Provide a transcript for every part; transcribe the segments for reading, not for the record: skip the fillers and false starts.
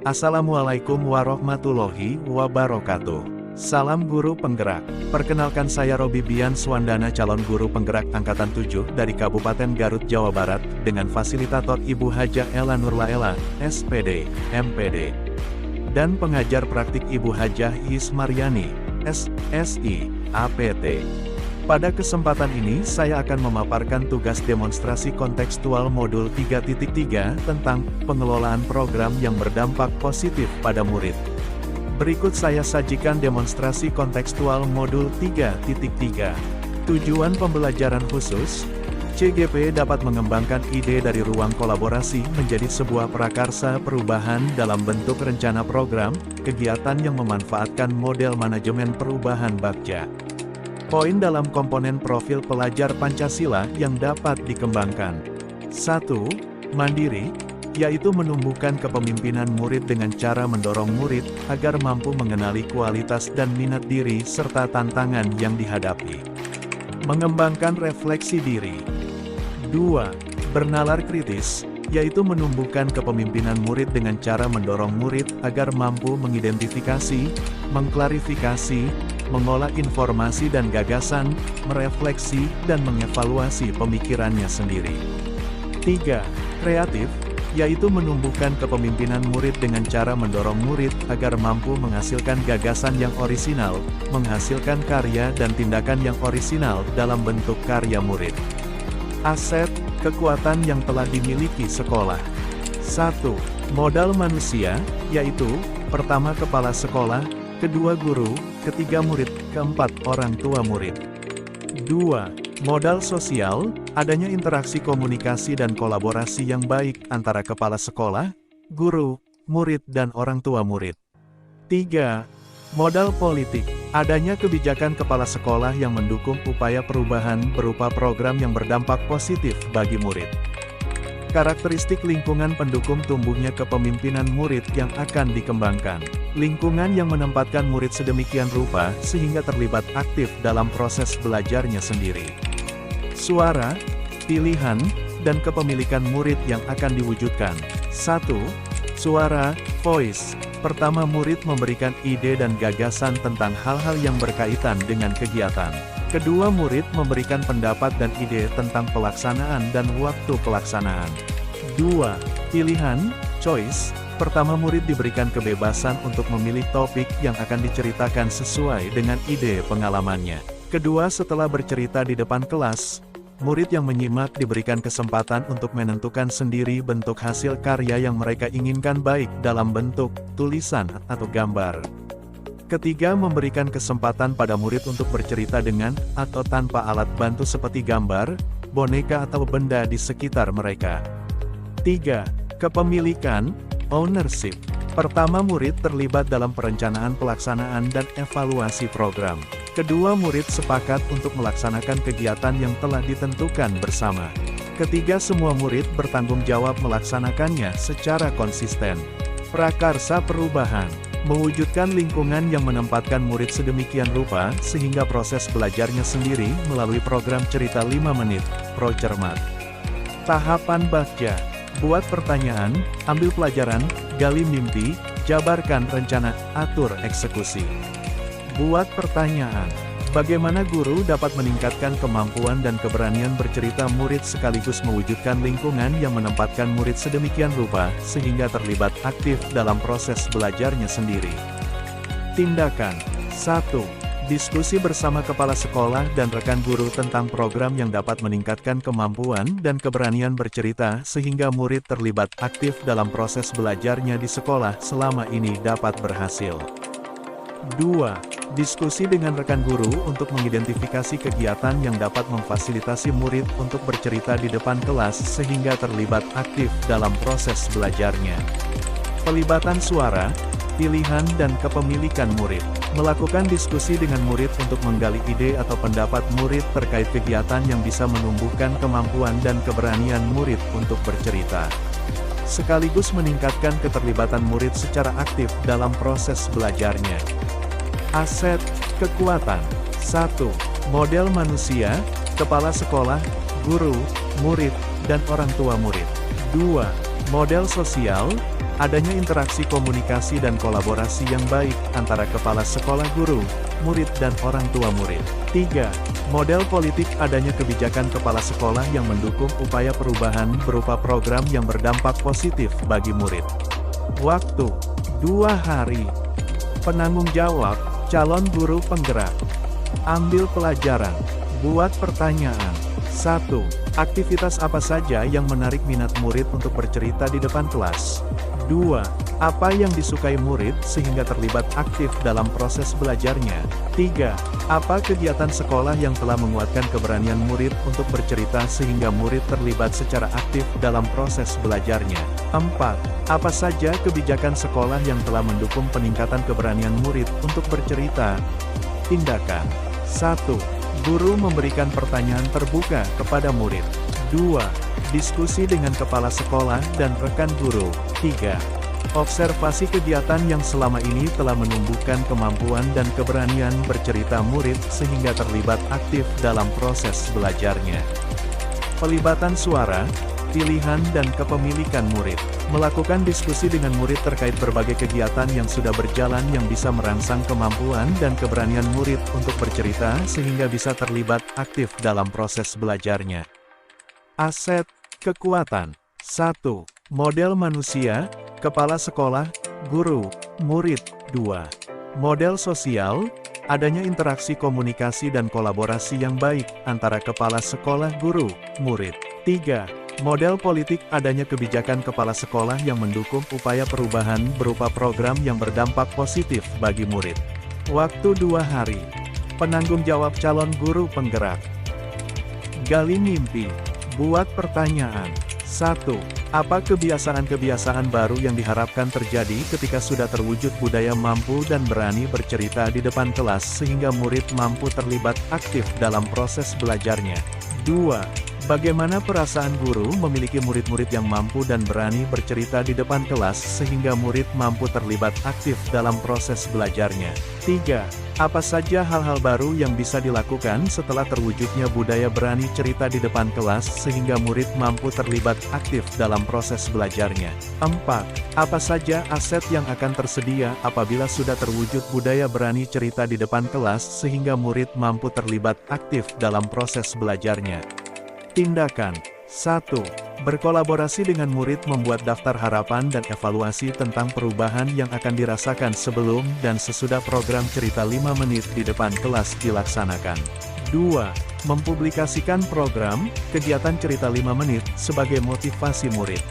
Assalamualaikum warahmatullahi wabarakatuh. Salam guru penggerak. Perkenalkan saya Robi Bian Swandana, calon guru penggerak Angkatan 7 dari Kabupaten Garut, Jawa Barat, dengan fasilitator Ibu Hajah Ella Nurlaela, SPD, MPD. Dan pengajar praktik Ibu Hajah Ismaryani, SSI, APT. Pada kesempatan ini saya akan memaparkan tugas demonstrasi kontekstual modul 3.3 tentang pengelolaan program yang berdampak positif pada murid. Berikut saya sajikan demonstrasi kontekstual modul 3.3. Tujuan pembelajaran khusus, CGP dapat mengembangkan ide dari ruang kolaborasi menjadi sebuah prakarsa perubahan dalam bentuk rencana program, kegiatan yang memanfaatkan model manajemen perubahan Bagja. Poin dalam komponen profil pelajar Pancasila yang dapat dikembangkan. 1. Mandiri, yaitu menumbuhkan kepemimpinan murid dengan cara mendorong murid agar mampu mengenali kualitas dan minat diri serta tantangan yang dihadapi. Mengembangkan refleksi diri. 2. Bernalar kritis, yaitu menumbuhkan kepemimpinan murid dengan cara mendorong murid agar mampu mengidentifikasi, mengklarifikasi, mengolah informasi dan gagasan, merefleksi dan mengevaluasi pemikirannya sendiri. 3. Kreatif, yaitu menumbuhkan kepemimpinan murid dengan cara mendorong murid agar mampu menghasilkan gagasan yang orisinal, menghasilkan karya dan tindakan yang orisinal dalam bentuk karya murid. Aset, kekuatan yang telah dimiliki sekolah. 1. Modal manusia, yaitu, pertama kepala sekolah, kedua guru, ketiga murid, keempat orang tua murid. 2. Modal sosial, adanya interaksi komunikasi dan kolaborasi yang baik antara kepala sekolah, guru, murid dan orang tua murid. 3. Modal politik, adanya kebijakan kepala sekolah yang mendukung upaya perubahan berupa program yang berdampak positif bagi murid. Karakteristik lingkungan pendukung tumbuhnya kepemimpinan murid yang akan dikembangkan. Lingkungan yang menempatkan murid sedemikian rupa sehingga terlibat aktif dalam proses belajarnya sendiri. Suara, pilihan, dan kepemilikan murid yang akan diwujudkan. 1. Suara, voice. Pertama, murid memberikan ide dan gagasan tentang hal-hal yang berkaitan dengan kegiatan. Kedua, murid memberikan pendapat dan ide tentang pelaksanaan dan waktu pelaksanaan. 2. Pilihan, choice. Pertama, murid diberikan kebebasan untuk memilih topik yang akan diceritakan sesuai dengan ide pengalamannya. Kedua, setelah bercerita di depan kelas, murid yang menyimak diberikan kesempatan untuk menentukan sendiri bentuk hasil karya yang mereka inginkan, baik dalam bentuk tulisan atau gambar. Ketiga, memberikan kesempatan pada murid untuk bercerita dengan atau tanpa alat bantu seperti gambar, boneka atau benda di sekitar mereka. 3. Kepemilikan, ownership. Pertama, murid terlibat dalam perencanaan, pelaksanaan, dan evaluasi program. Kedua, murid sepakat untuk melaksanakan kegiatan yang telah ditentukan bersama. Ketiga, semua murid bertanggung jawab melaksanakannya secara konsisten. Prakarsa perubahan, mewujudkan lingkungan yang menempatkan murid sedemikian rupa sehingga proses belajarnya sendiri melalui program cerita 5 menit, Procermat. Tahapan Bagja. Buat pertanyaan, ambil pelajaran, gali mimpi, jabarkan rencana, atur eksekusi. Buat pertanyaan, bagaimana guru dapat meningkatkan kemampuan dan keberanian bercerita murid sekaligus mewujudkan lingkungan yang menempatkan murid sedemikian rupa sehingga terlibat aktif dalam proses belajarnya sendiri? Tindakan. 1. Diskusi bersama kepala sekolah dan rekan guru tentang program yang dapat meningkatkan kemampuan dan keberanian bercerita sehingga murid terlibat aktif dalam proses belajarnya di sekolah selama ini dapat berhasil. 2. Diskusi dengan rekan guru untuk mengidentifikasi kegiatan yang dapat memfasilitasi murid untuk bercerita di depan kelas sehingga terlibat aktif dalam proses belajarnya. Pelibatan suara, pilihan dan kepemilikan murid. Melakukan diskusi dengan murid untuk menggali ide atau pendapat murid terkait kegiatan yang bisa menumbuhkan kemampuan dan keberanian murid untuk bercerita. Sekaligus meningkatkan keterlibatan murid secara aktif dalam proses belajarnya. Aset, kekuatan. 1. Model manusia, kepala sekolah, guru, murid, dan orang tua murid. 2. Model sosial, adanya interaksi komunikasi dan kolaborasi yang baik antara kepala sekolah guru, murid dan orang tua murid. 3. Model politik, adanya kebijakan kepala sekolah yang mendukung upaya perubahan berupa program yang berdampak positif bagi murid. Waktu 2 hari. Penanggung jawab, calon guru penggerak. Ambil pelajaran. Buat pertanyaan. 1. Aktivitas apa saja yang menarik minat murid untuk bercerita di depan kelas? 2. Apa yang disukai murid sehingga terlibat aktif dalam proses belajarnya? 3. Apa kegiatan sekolah yang telah menguatkan keberanian murid untuk bercerita sehingga murid terlibat secara aktif dalam proses belajarnya? 4. Apa saja kebijakan sekolah yang telah mendukung peningkatan keberanian murid untuk bercerita? Tindakan 1. Guru memberikan pertanyaan terbuka kepada murid. 2. Diskusi dengan kepala sekolah dan rekan guru. 3. Observasi kegiatan yang selama ini telah menumbuhkan kemampuan dan keberanian bercerita murid sehingga terlibat aktif dalam proses belajarnya. Pelibatan suara, pilihan dan kepemilikan murid. Melakukan diskusi dengan murid terkait berbagai kegiatan yang sudah berjalan yang bisa merangsang kemampuan dan keberanian murid untuk bercerita sehingga bisa terlibat aktif dalam proses belajarnya. Aset, kekuatan. 1. Model manusia, kepala sekolah, guru, murid. 2. Model sosial, adanya interaksi komunikasi dan kolaborasi yang baik antara kepala sekolah guru, murid. 3. Model politik, adanya kebijakan kepala sekolah yang mendukung upaya perubahan berupa program yang berdampak positif bagi murid. Waktu 2 hari. Penanggung jawab calon guru penggerak. Gali mimpi. Buat pertanyaan. 1. Apa kebiasaan-kebiasaan baru yang diharapkan terjadi ketika sudah terwujud budaya mampu dan berani bercerita di depan kelas sehingga murid mampu terlibat aktif dalam proses belajarnya? 2. Bagaimana perasaan guru memiliki murid-murid yang mampu dan berani bercerita di depan kelas sehingga murid mampu terlibat aktif dalam proses belajarnya? 3. Apa saja hal-hal baru yang bisa dilakukan setelah terwujudnya budaya berani cerita di depan kelas sehingga murid mampu terlibat aktif dalam proses belajarnya? 4. Apa saja aset yang akan tersedia apabila sudah terwujud budaya berani cerita di depan kelas sehingga murid mampu terlibat aktif dalam proses belajarnya? Tindakan 1. Berkolaborasi dengan murid membuat daftar harapan dan evaluasi tentang perubahan yang akan dirasakan sebelum dan sesudah program cerita 5 menit di depan kelas dilaksanakan. 2. Mempublikasikan program, kegiatan cerita 5 menit, sebagai motivasi murid.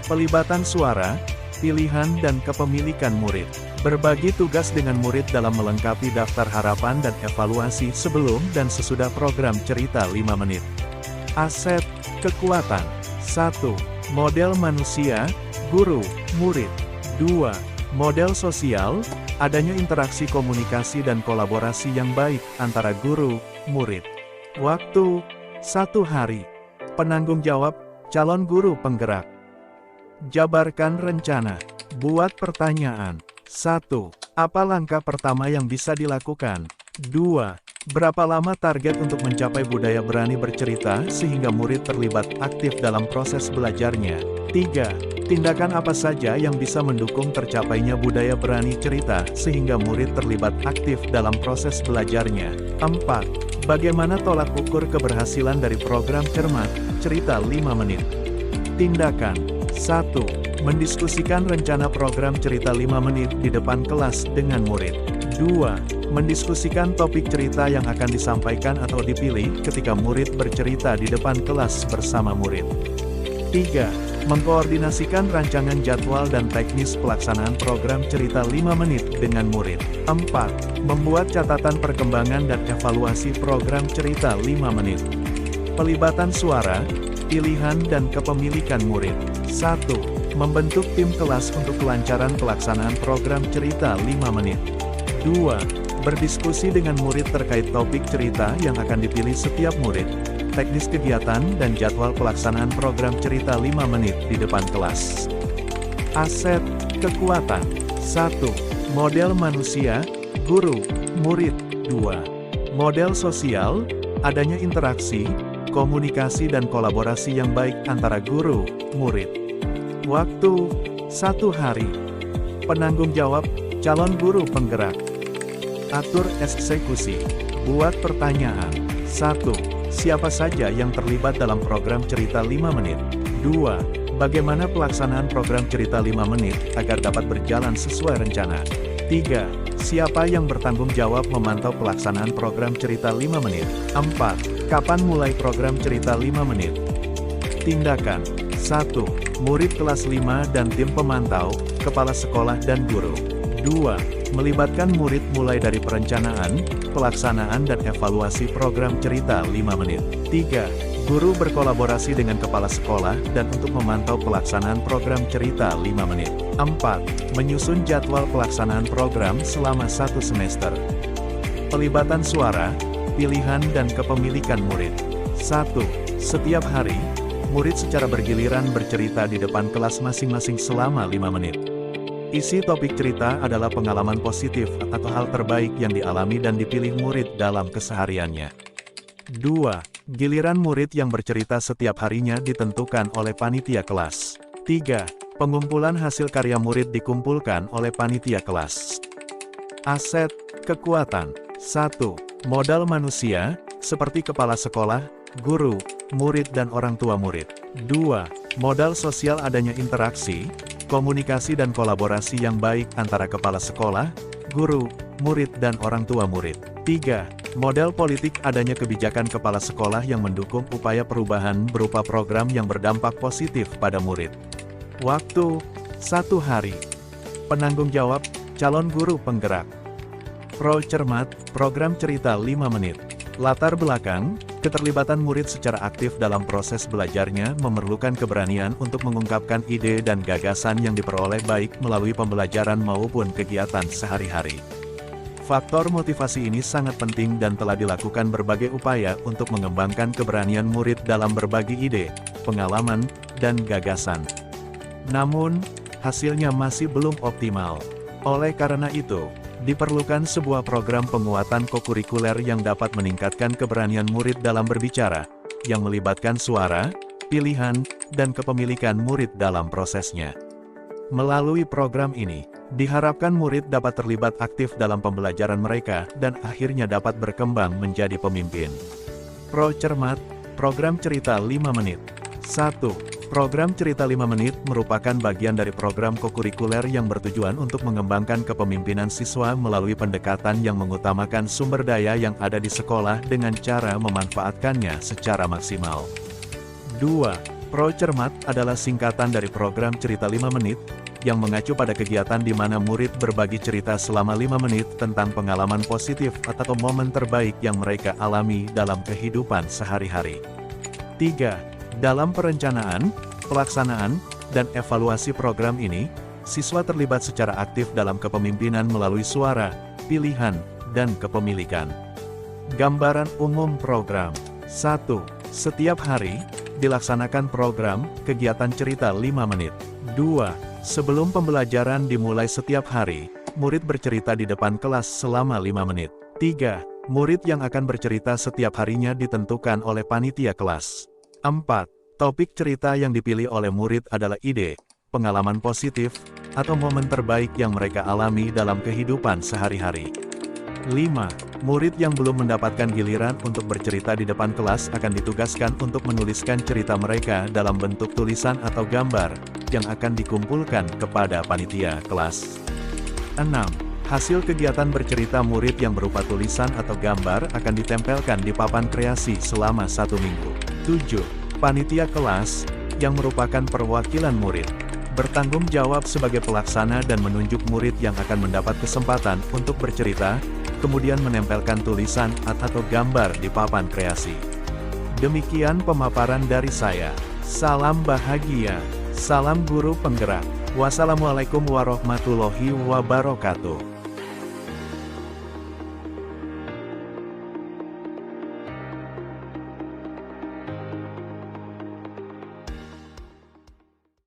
Pelibatan suara, pilihan dan kepemilikan murid. Berbagi tugas dengan murid dalam melengkapi daftar harapan dan evaluasi sebelum dan sesudah program cerita 5 menit. Aset, kekuatan. 1. Model manusia, guru, murid. 2. Model sosial, adanya interaksi komunikasi dan kolaborasi yang baik antara guru, murid. Waktu, 1 hari. Penanggung jawab, calon guru penggerak. Jabarkan rencana. Buat pertanyaan. 1. Apa langkah pertama yang bisa dilakukan? 2. Berapa lama target untuk mencapai budaya berani bercerita sehingga murid terlibat aktif dalam proses belajarnya? 3. Tindakan apa saja yang bisa mendukung tercapainya budaya berani cerita sehingga murid terlibat aktif dalam proses belajarnya? 4. Bagaimana tolak ukur keberhasilan dari program cermat, cerita 5 menit? Tindakan 1. Mendiskusikan rencana program cerita 5 menit di depan kelas dengan murid. 2. Mendiskusikan topik cerita yang akan disampaikan atau dipilih ketika murid bercerita di depan kelas bersama murid. 3. Mengkoordinasikan rancangan jadwal dan teknis pelaksanaan program cerita 5 menit dengan murid. 4. Membuat catatan perkembangan dan evaluasi program cerita 5 menit. Pelibatan suara, pilihan dan kepemilikan murid. 1. Membentuk tim kelas untuk kelancaran pelaksanaan program cerita 5 menit. 2. Berdiskusi dengan murid terkait topik cerita yang akan dipilih setiap murid, teknis kegiatan dan jadwal pelaksanaan program cerita 5 menit di depan kelas. Aset, kekuatan. 1. Model manusia, guru, murid. 2. Model sosial, adanya interaksi, komunikasi dan kolaborasi yang baik antara guru, murid. Waktu, 1 hari. Penanggung jawab, calon guru penggerak. Atur eksekusi. Buat pertanyaan. 1. Siapa saja yang terlibat dalam program cerita 5 menit? 2. Bagaimana pelaksanaan program cerita 5 menit agar dapat berjalan sesuai rencana? 3. Siapa yang bertanggung jawab memantau pelaksanaan program cerita 5 menit? 4. Kapan mulai program cerita 5 menit? Tindakan. 1. Murid kelas 5 dan tim pemantau, kepala sekolah dan guru. 2. Melibatkan murid mulai dari perencanaan, pelaksanaan dan evaluasi program cerita 5 menit. 3. Guru berkolaborasi dengan kepala sekolah dan untuk memantau pelaksanaan program cerita 5 menit. 4. Menyusun jadwal pelaksanaan program selama 1 semester. Pelibatan suara, pilihan dan kepemilikan murid. 1. Setiap hari, murid secara bergiliran bercerita di depan kelas masing-masing selama 5 menit. Isi topik cerita adalah pengalaman positif atau hal terbaik yang dialami dan dipilih murid dalam kesehariannya. 2. Giliran murid yang bercerita setiap harinya ditentukan oleh panitia kelas. 3. Pengumpulan hasil karya murid dikumpulkan oleh panitia kelas. Aset, kekuatan. 1. Modal manusia, seperti kepala sekolah, guru, murid dan orang tua murid. 2. Modal sosial adanya interaksi, komunikasi dan kolaborasi yang baik antara kepala sekolah, guru, murid dan orang tua murid. 3. Modal politik adanya kebijakan kepala sekolah yang mendukung upaya perubahan berupa program yang berdampak positif pada murid. Waktu, 1 hari. Penanggung jawab, calon guru penggerak. Pro cermat, program cerita 5 menit. Latar belakang, keterlibatan murid secara aktif dalam proses belajarnya memerlukan keberanian untuk mengungkapkan ide dan gagasan yang diperoleh baik melalui pembelajaran maupun kegiatan sehari-hari. Faktor motivasi ini sangat penting dan telah dilakukan berbagai upaya untuk mengembangkan keberanian murid dalam berbagi ide, pengalaman, dan gagasan. Namun, hasilnya masih belum optimal. Oleh karena itu, diperlukan sebuah program penguatan kokurikuler yang dapat meningkatkan keberanian murid dalam berbicara, yang melibatkan suara, pilihan, dan kepemilikan murid dalam prosesnya. Melalui program ini, diharapkan murid dapat terlibat aktif dalam pembelajaran mereka dan akhirnya dapat berkembang menjadi pemimpin. Pro cermat, program cerita 5 menit. 1. Program cerita 5 menit merupakan bagian dari program kokurikuler yang bertujuan untuk mengembangkan kepemimpinan siswa melalui pendekatan yang mengutamakan sumber daya yang ada di sekolah dengan cara memanfaatkannya secara maksimal. 2. Pro cermat adalah singkatan dari program cerita 5 menit, yang mengacu pada kegiatan di mana murid berbagi cerita selama 5 menit tentang pengalaman positif atau momen terbaik yang mereka alami dalam kehidupan sehari-hari. 3. Dalam perencanaan, pelaksanaan, dan evaluasi program ini, siswa terlibat secara aktif dalam kepemimpinan melalui suara, pilihan, dan kepemilikan. Gambaran umum program. 1. Setiap hari, dilaksanakan program, kegiatan cerita 5 menit. 2. Sebelum pembelajaran dimulai setiap hari, murid bercerita di depan kelas selama 5 menit. 3. Murid yang akan bercerita setiap harinya ditentukan oleh panitia kelas. 4. Topik cerita yang dipilih oleh murid adalah ide, pengalaman positif, atau momen terbaik yang mereka alami dalam kehidupan sehari-hari. 5. Murid yang belum mendapatkan giliran untuk bercerita di depan kelas akan ditugaskan untuk menuliskan cerita mereka dalam bentuk tulisan atau gambar, yang akan dikumpulkan kepada panitia kelas. 6. Hasil kegiatan bercerita murid yang berupa tulisan atau gambar akan ditempelkan di papan kreasi selama 1 minggu. 7. Panitia kelas, yang merupakan perwakilan murid, bertanggung jawab sebagai pelaksana dan menunjuk murid yang akan mendapat kesempatan untuk bercerita, kemudian menempelkan tulisan atau gambar di papan kreasi. Demikian pemaparan dari saya. Salam bahagia, salam guru penggerak. Wassalamualaikum warahmatullahi wabarakatuh.